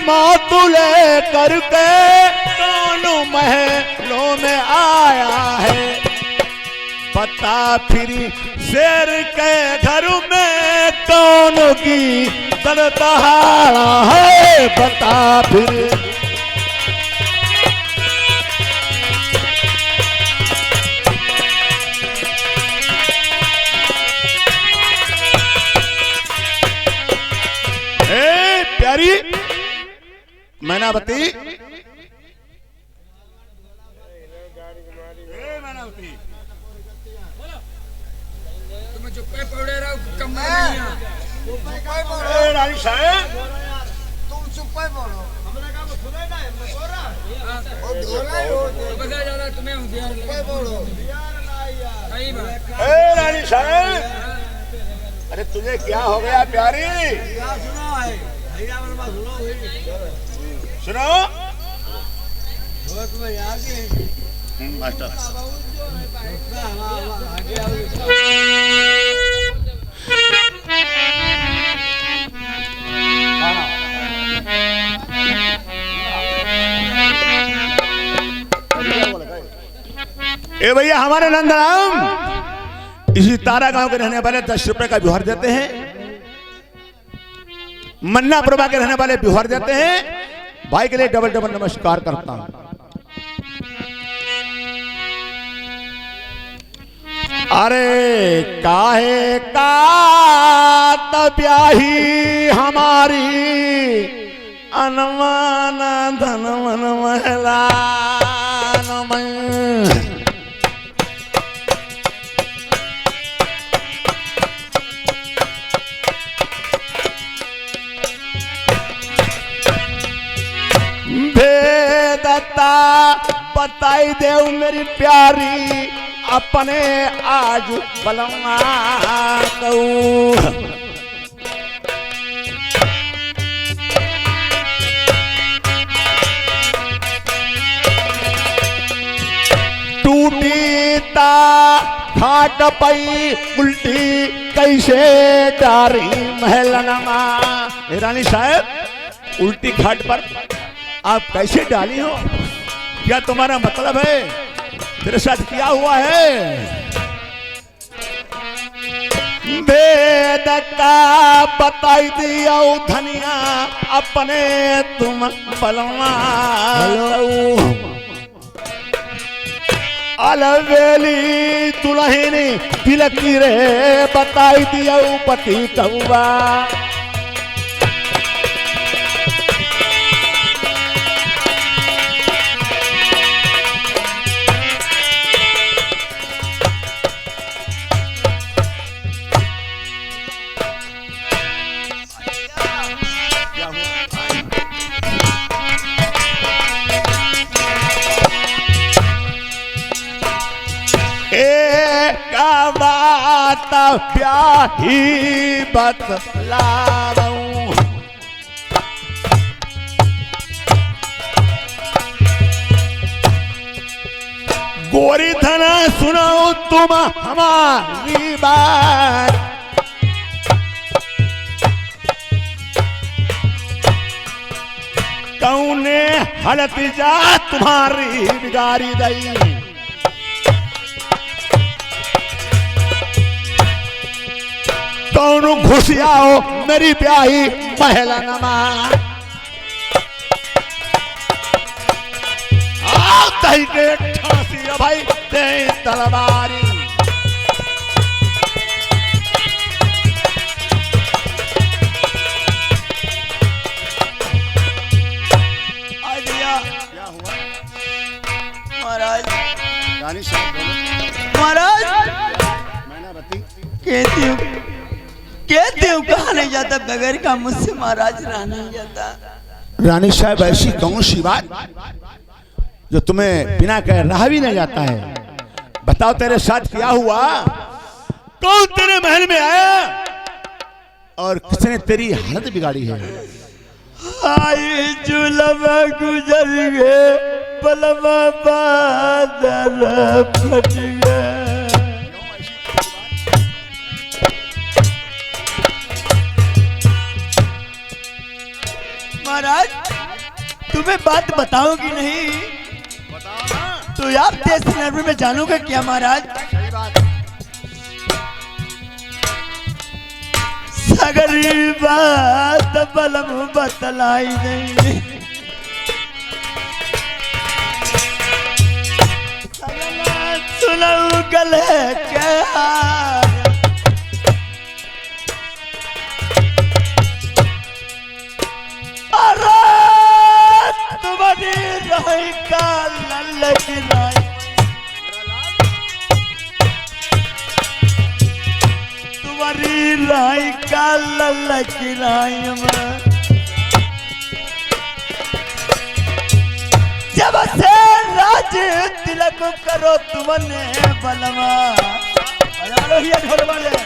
मौत ले करके कौन महलों में आया है। पता फिर शेर के घर में कौन की दरदहाड़ा है। पता फिर प्यारी मैनावती, तुम चुप्पे पड़े रहो कमरे में। रानी साहब तुम चुप्पे पड़ो। हमने काम सुने ना, हमने बोला और धोला ही हो तो बता ज्यादा तुम्हें हूं यार। चुप्पे पड़ो। सही बात। रानी साहब, अरे तुझे क्या हो गया प्यारी? क्या सुना है? भैया बलवा सुनो भाई। सुनो वो तुम्हें याद है मास्टर। आगे आओ। ए भैया, हमारे नंदराम इसी तारा गांव के रहने वाले 10 रुपए का बिहार देते हैं। मन्ना प्रभा के रहने वाले बिहार देते हैं। भाई के लिए डबल डबल नमस्कार करता हूं। अरे काहे का तब्याही हमारी अनमान धन मन महला भेदता बताई देव मेरी प्यारी अपने आज बलमा कहूं। टूटी ता खाट पई उल्टी कैसे डारी महलनमा। रानी साहब, उल्टी खाट पर आप कैसे डाली हो? क्या तुम्हारा मतलब है? तेरे साथ क्या हुआ है? वेद का बताई दिया धनिया अपने तुम बलवा अलवेली दुल्हनी तिलकी रे बताई दिया पति कौवा। बात प्याही बतलाऊं। गोरी धना सुनाओ तुम हमारी बात। कौने हलत जा तुम्हारी बिगाड़ी दई। कौन घुसियाओ मेरी प्याही महला नमा। तही के ठासी भाई दे तलवारी। क्या हुआ महाराज? रानी साहब बोलो। महाराज मैनावती, कहती हूँ कहा नहीं जाता बगैर का मुझसे महाराज रहा नहीं जाता। रानी साहब, ऐसी कौन सी बात जो तुम्हें बिना कहे रहा भी नहीं जाता है? बताओ तेरे साथ क्या हुआ? कौन तेरे महल में आया और किसने तेरी हालत बिगाड़ी है? आई जुलमा गुजर गए पलमा बादल फट गए। महाराज तुम्हें बात बताऊंगी नहीं तो आप देश नरवे में जानोगे क्या महाराज? सगरी बात बलम बतलाई नहीं, सुनऊ गले के हार। अरे तुम्हारी रही का लल की नाई, तुम्हारी रही का लल की नाई में जब से राज तिलक करो तुमने बलवा, ढोल वाले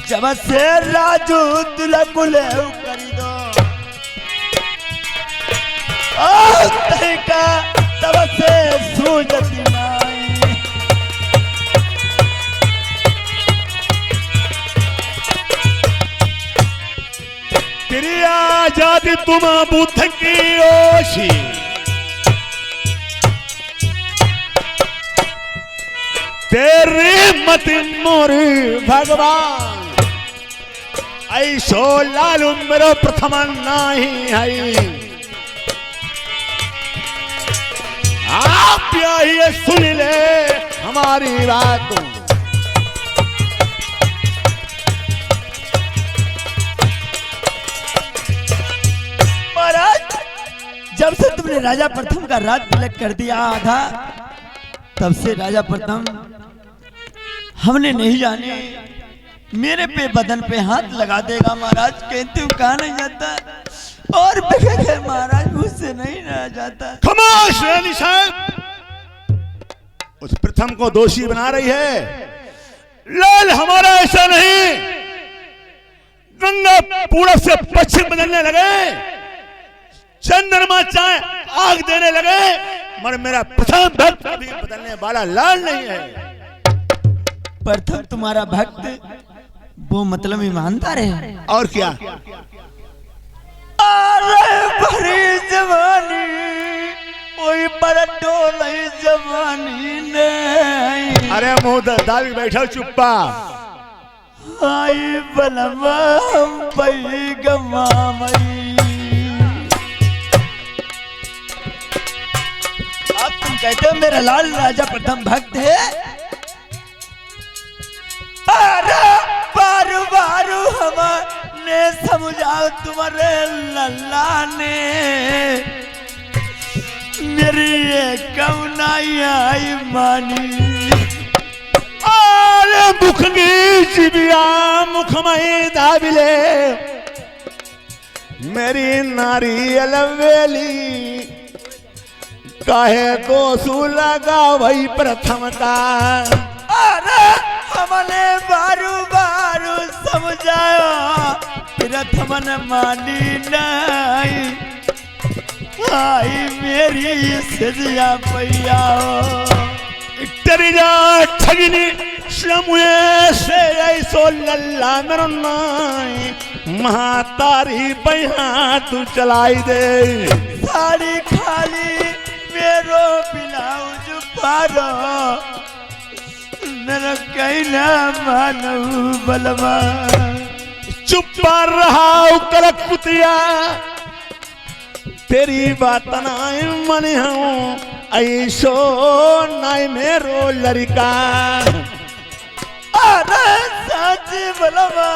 जब से राजू तिलक ले करी दो का तब से सूझती नाई। तेरी आजादी तुम बुद्ध की ओशी, तेरी मत मोरी भगवान, ऐसो लालू मेरो प्रथम नहीं है। आप ये सुन ले हमारी बातों, महाराज जब से तुमने राजा प्रथम का राज तिलक कर दिया था तब से राजा प्रथम हमने नहीं जाने मेरे पे बदन पे हाथ लगा देगा महाराज, कहते हो कहा नहीं जाता और बिखे महाराज मुझसे नहीं रह जाता। खामोश रानी साहब, उस प्रथम को दोषी बना रही है। लाल हमारा ऐसा नहीं, गंगा पूरब से पश्चिम बदलने लगे, चंद्रमा चाहे आग देने लगे, मगर मेरा प्रथम भक्त कभी बदलने वाला लाल नहीं है। प्रथम तुम्हारा भक्त वो मतलब ईमानदार है और क्या? अरे भरी जवानी कोई पर डोली जवानी नहीं, अरे मुंह दावी बैठा चुप्पा, आई बलमा हम पई गमा मई। अब तुम कहते हो मेरा लाल राजा प्रथम भक्त है? अरे बारू बारू हमने समझाओ तुम्हारे लल्ला ने मेरी ये कौनाई आई मानी। अरे मुखनी जिबिया मुखमई दाबिले, मेरी नारी अलवेली काहे को लगा वही प्रथम का। अरे हमने बारू बारू समझाया प्रथम ने मानी नहीं, आई मेरी सजिया पैया तेरी जा ठगिनी श्रमुए से ऐसो लल्ला मेरो नाई, महातारी पैहा तू चलाई दे। साड़ी खाली मेरो ब्लाउज पारो मेरा कहना मानू बलवा। चुप रहा कलकुतिया, तेरी बात नाई मन हूँ ऐसो नाई मेरो लड़का। अरे सच बलवा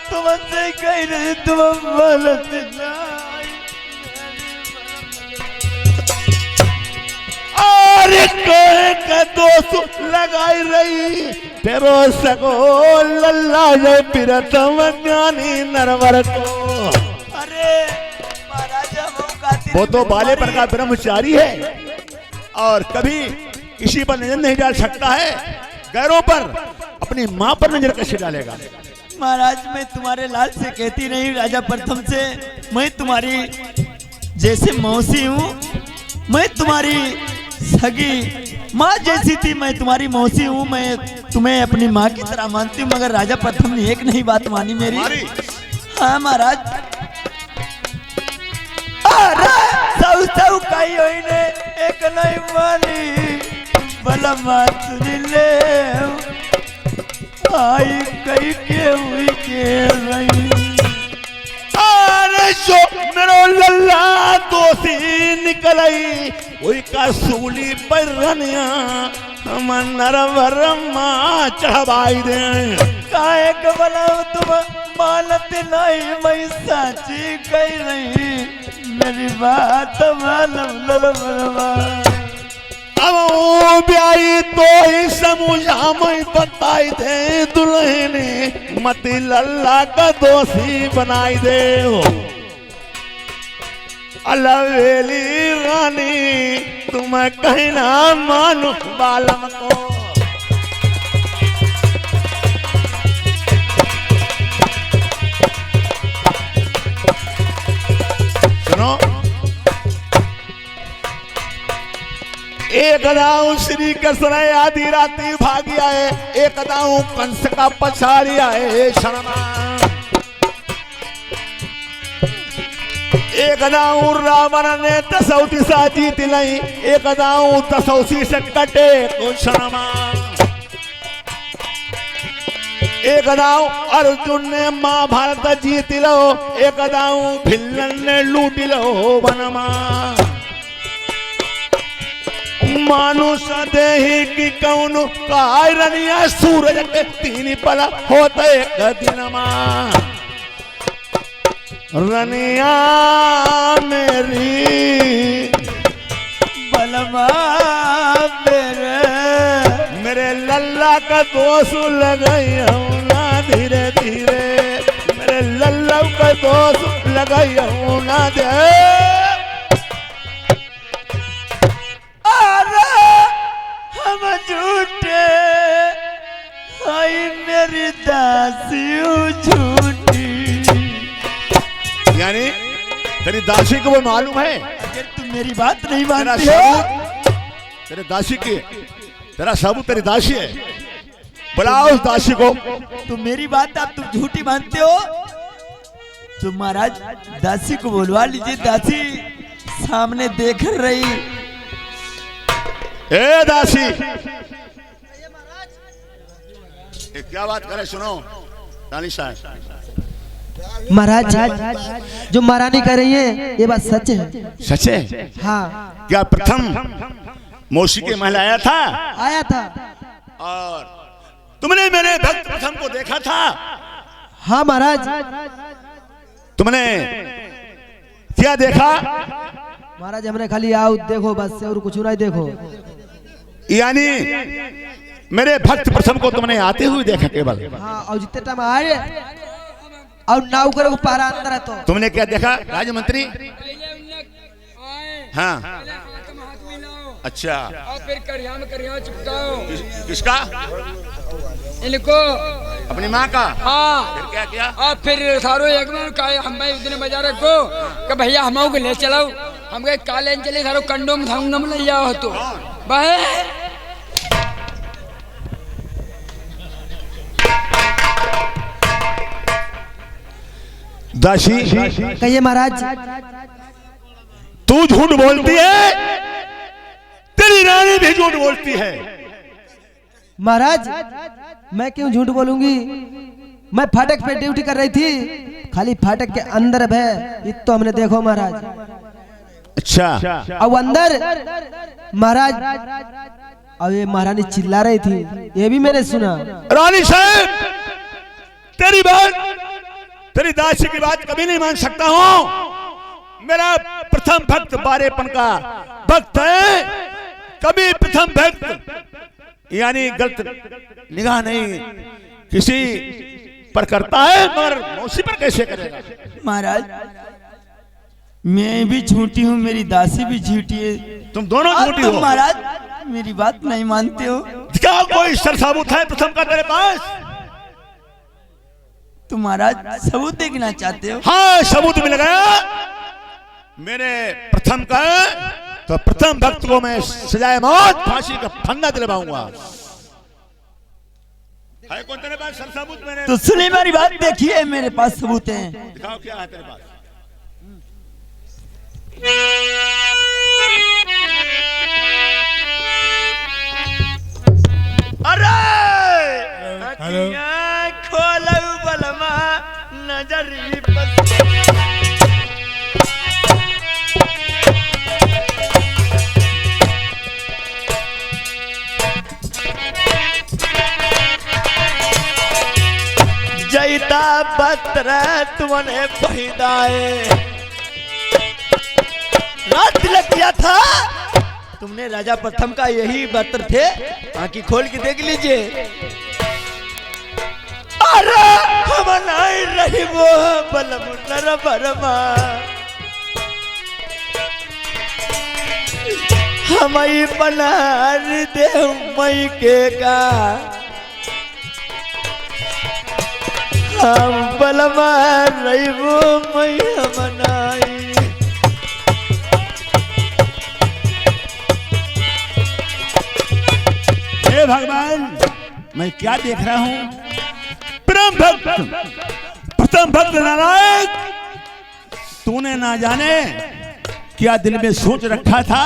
तुमसे कह रहे तुम बोलत नहीं। अरे कोई का दोस्त लगाई रही तेरो सको लल्ला जे प्रथम ज्ञानी नरवर को। अरे महाराजा वो तो बाले पर का ब्रह्मचारी है और कभी किसी पर नजर नहीं डाल सकता है, गैरों पर अपनी मां पर नजर कैसे डालेगा? महाराज मैं तुम्हारे लाल से कहती नहीं, राजा प्रथम से मैं तुम्हारी जैसे मौसी हूँ, मैं तुम्हारी सगी माँ जैसी थी, मैं तुम्हारी मौसी हूँ, मैं तुम्हें अपनी माँ की तरह मानती हूँ, मगर राजा प्रथम ने एक नहीं बात मानी मेरी। हाँ महाराज सब कही हुई ने एक नहीं मानी बलमा तुझे ले आई कही के हुई के रही अरे जो मेरो लल्ला दोषी निकलई वही का सूली पर रनिया हम नरवरमा चढ़वाई दे काहे के बला तुम मानत नहीं मैं साची कही नहीं मेरी बात मालूम ललबलवा अब वो ब्याई तो ही समझा मैं बताई दे दुल्हनी मती लल्ला का दोषी बनाई दे हो अलवेली रानी तुम्हें कहीं ना मानो बालम को सुनो एक दाऊ श्री कृष्ण आदि राती भागी आए एक दाऊ कंस का पछाड़ी आए शर्मा एक दाऊ रावण ने दसौती सा जीत लाई एक दाऊ दसौसी से कटे को शर्मा एक दाऊ अर्जुन ने महाभारत जीत लो एक दाऊ भिल्लन ने लूट लो वनमा मानुष देही की कौन कायरनिया सूरज के तीन पला होते एक दिनमा रनिया मेरी बलमा मेरे लल्ला का दोष लगाई हूँ ना धीरे धीरे मेरे लल्ला का दोष लगाई हूँ ना दे हम झूठे आई मेरी दासी झूठी यानी तेरी दासी को वो मालूम है अगर तुम मेरी बात नहीं तेरा मानती हो सबूत तेरे दासी की तेरा सबूत तेरी दासी है बुलाओ उस दासी को तुम मेरी बात आप तुम झूठी मानते हो तो महाराज दासी को बुलवा लीजिए दासी सामने देख रही ए दासी ये क्या बात करे सुनो रानी साहब महाराज जो महारानी कर रही है ये बात सच है सच है हाँ क्या प्रथम मौसी के महल आया था आया था और तुमने मेरे भक्त प्रथम को देखा था हाँ महाराज तुमने क्या देखा महाराज हमने खाली आओ देखो बस से और कुछ नहीं देखो यानी मेरे भक्त प्रथम को तुमने आते हुए देखा केवल हाँ और जितने टाइम आए और नाव करो पारा अंदर है तो तुमने क्या देखा राज्य मंत्री हाँ तुम हाथ मिलाओ अच्छा और फिर करिया चिपकाओ किसका इनको अपनी माँ का हाँ फिर क्या किया और फिर सारो एक में का हम भाई उतने बाजार को कि भैया हम को ले चलाओ हम कहे काले चले सारो कंडो में थाऊंगा में ले जाओ तो भाई दासी कहिए महाराज तू झूठ बोलती है तेरी रानी भी झूठ बोलती है महाराज मैं क्यों झूठ बोलूंगी मैं फाटक पे ड्यूटी कर रही थी खाली फाटक के अंदर है तो हमने देखो महाराज अच्छा अब अंदर महाराज अब ये महारानी चिल्ला रही थी ये भी मैंने सुना रानी साहब तेरी बात तेरी दासी की बात कभी नहीं मान सकता हूँ मेरा प्रथम भक्त बारेपन का भक्त है कभी प्रथम भक्त यानी गलत निगाह नहीं किसी पर करता है मगर मौसी पर कैसे करेगा महाराज मैं भी झूठी हूँ मेरी दासी भी झूठी है तुम दोनों और झूठी तुम हो महाराज मेरी बात नहीं मानते हो क्या कोई सर साबुत है प्रथम का तेरे पास तुम महाराज सबूत देखना चाहते हो हाँ सबूत मिल गया मेरे प्रथम का तो प्रथम भक्त को मैं सजाए मौत फांसी का फंदा दिलवाऊंगा है कौन तेरे पास सर साबुत मेरे तो सुनिए मेरी बात देखिए मेरे पास सबूत हैं दिखाओ क्या है तेरे पास अखियाँ खोलऊ बलमा नजरी बस। जैता बत्र तुमने पहिदाए रात तिलक किया था तुमने राजा प्रथम का यही बत्र थे। आंखी खोल के देख लीजिए। अरे हम नहीं रही वो बलम नर बरमा हम बनार देव मई के का हम बलमा रही वो मई मनाई। हे भगवान, मैं क्या देख रहा हूं? परम भक्त, प्रथम भक्त नारायण, तूने ना जाने क्या दिल में सोच रखा था।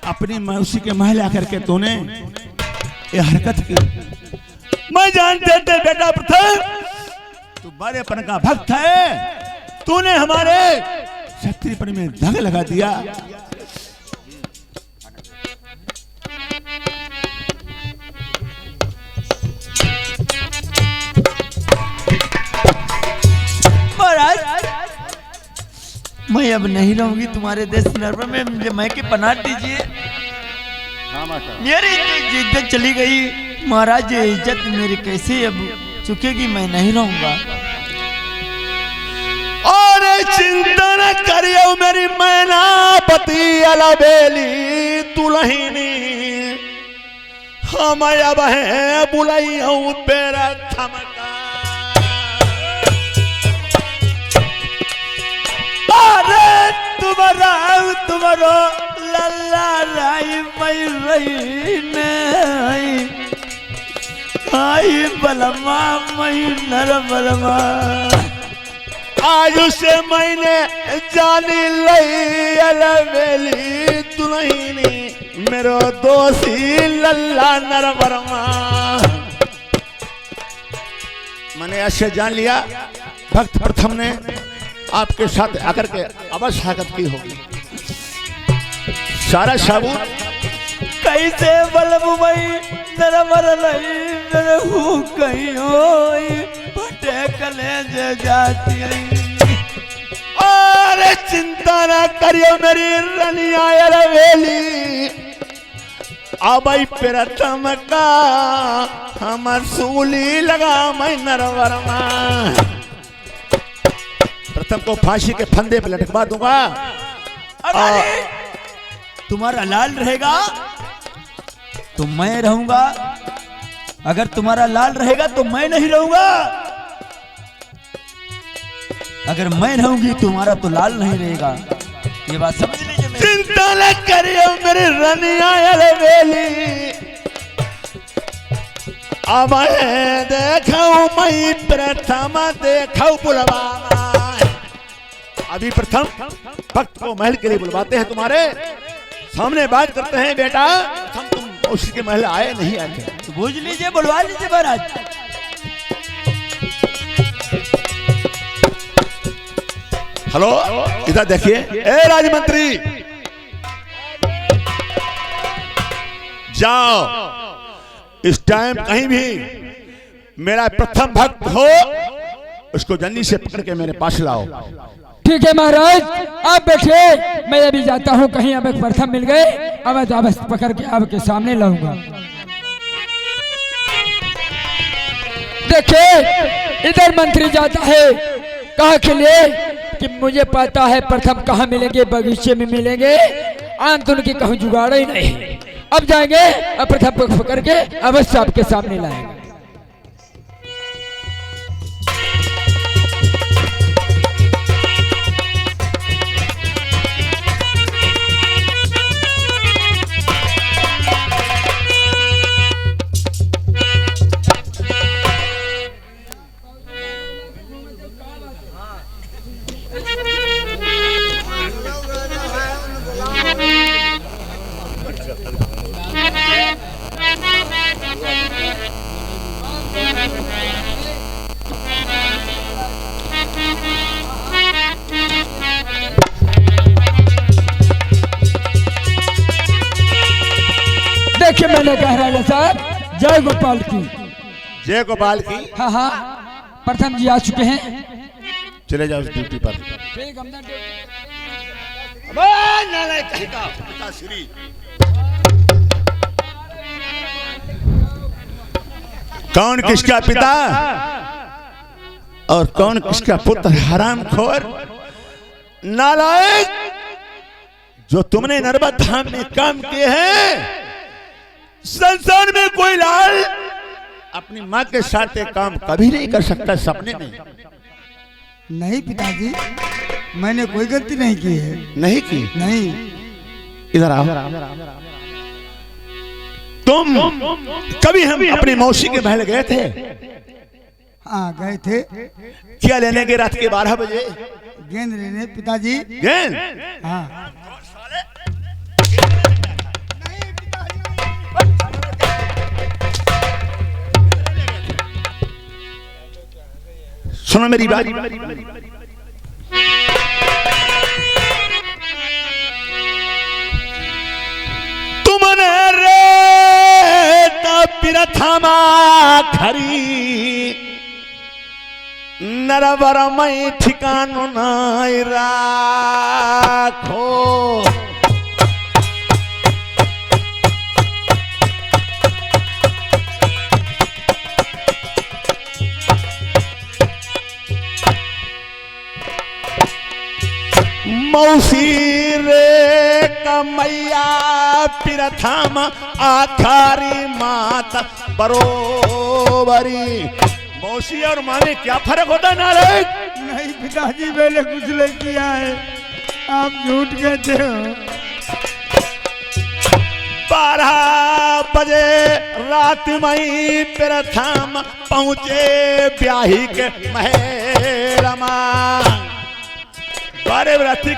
अपनी मौसी के महल आकर के तूने ये हरकत की। मैं जानते थे बेटा प्रथम तू बड़ेपन का भक्त है। तूने हमारे क्षत्रियपन में दाग लगा दिया। मैं अब नहीं रहूंगी तुम्हारे देश नर्म में। मुझे मैं के पनाह दीजिए। मेरी इज्जत चली गई महाराज। ये इज्जत मेरी कैसे अब चुकेगी? मैं नहीं रहूंगा। और चिंता न करियो मेरी मैनापति अलबेली दुल्हनी। हम अब है बुलाई हूँ पेरा थमका। अरे तुम्हारो लल्ला राई मई रही नहीं आई बलमा मई नर बलमा। आज से मैंने जानी लई अलबेली दुल्हनी मेरो दोषी लल्ला नर वर्मा। मैंने ऐसे जान लिया भक्त प्रथम ने आपके साथ आकर के अवश्य हरकत की होगी। सारा सबूत कैसे बलबू मई नर बर नहीं मेरे हूँ कहीं होई फटे कलेज जाती और चिंता ना करियो मेरी रनिया अलबेली। अब प्रथम का हम सूली लगा मैं नरवर्मा। प्रथम को फांसी के फंदे पे लटकवा दूंगा। तुम्हारा लाल रहेगा तो मैं रहूंगा। अगर तुम्हारा लाल रहेगा तो मैं नहीं रहूंगा। अगर मैं रहूंगी तुम्हारा तो लाल नहीं रहेगा। ये बात समझ लीजिए। चिंता न करियो मेरी रनिया अलबेली। अब देखो मैं प्रथम देखो बुलवाना। अभी प्रथम भक्त को महल के लिए बुलवाते हैं। तुम्हारे सामने बात करते हैं बेटा। तुम उसके महल आए नहीं आए थे तो बुझ लीजिए, बुलवा लीजिए महाराज। हेलो, इधर देखिए। ए राजमंत्री, जाओ इस टाइम कहीं भी मेरा प्रथम भक्त हो उसको जल्दी से पकड़ के मेरे पास लाओ। ठीक है महाराज, आप बैठे, मैं अभी जाता हूँ कहीं। अब एक प्रथम मिल गए, अब पकड़ के आपके सामने लाऊंगा। देखिए इधर मंत्री जाता है कहा के लिए कि मुझे पता है प्रथम कहाँ मिलेंगे, बगीचे में मिलेंगे। अंत उनकी कहूँ जुगाड़ ही नहीं। अब जाएंगे, अब प्रथम को पकड़ के अवश्य आपके सामने लाएंगे। ऐसा कह राजा साहब, जय गोपाल की। जय गोपाल की। हाँ हाँ, प्रथम जी आ चुके हैं। चले जाओ उस ड्यूटी पर। ठीक, हम ना ड्यूटी- श्री कौन किसका पिता और कौन किसका पुत्र? हरामखोर नालायक, जो तुमने नर्मदा धाम में काम किए हैं, संसार में कोई लाल अपनी माँ के साथ एक काम कभी नहीं कर सकता सपने में। नहीं पिताजी, मैंने कोई गलती नहीं की है। नहीं की? नहीं। इधर आओ। तुम कभी हम अपनी मौसी के महल गए थे? हाँ गए थे। क्या लेने के? रात के 12 बजे गेंद लेने पिताजी। गेंद? हाँ। सुनो मेरी बात। तुमने रेत प्रथमा खरी नरवर मई ठिकानो नाई राखो। मौसी रे कमैया प्रथम आखारी माता बरोबरी। मौसी और माँ में क्या फर्क होता है नालायक? नहीं पिताजी, मैंने कुछ नहीं किया है, आप झूठ कहते हो। 12 बजे रात मई प्रथम पहुंचे ब्याही के महरमा। 12 रात्रि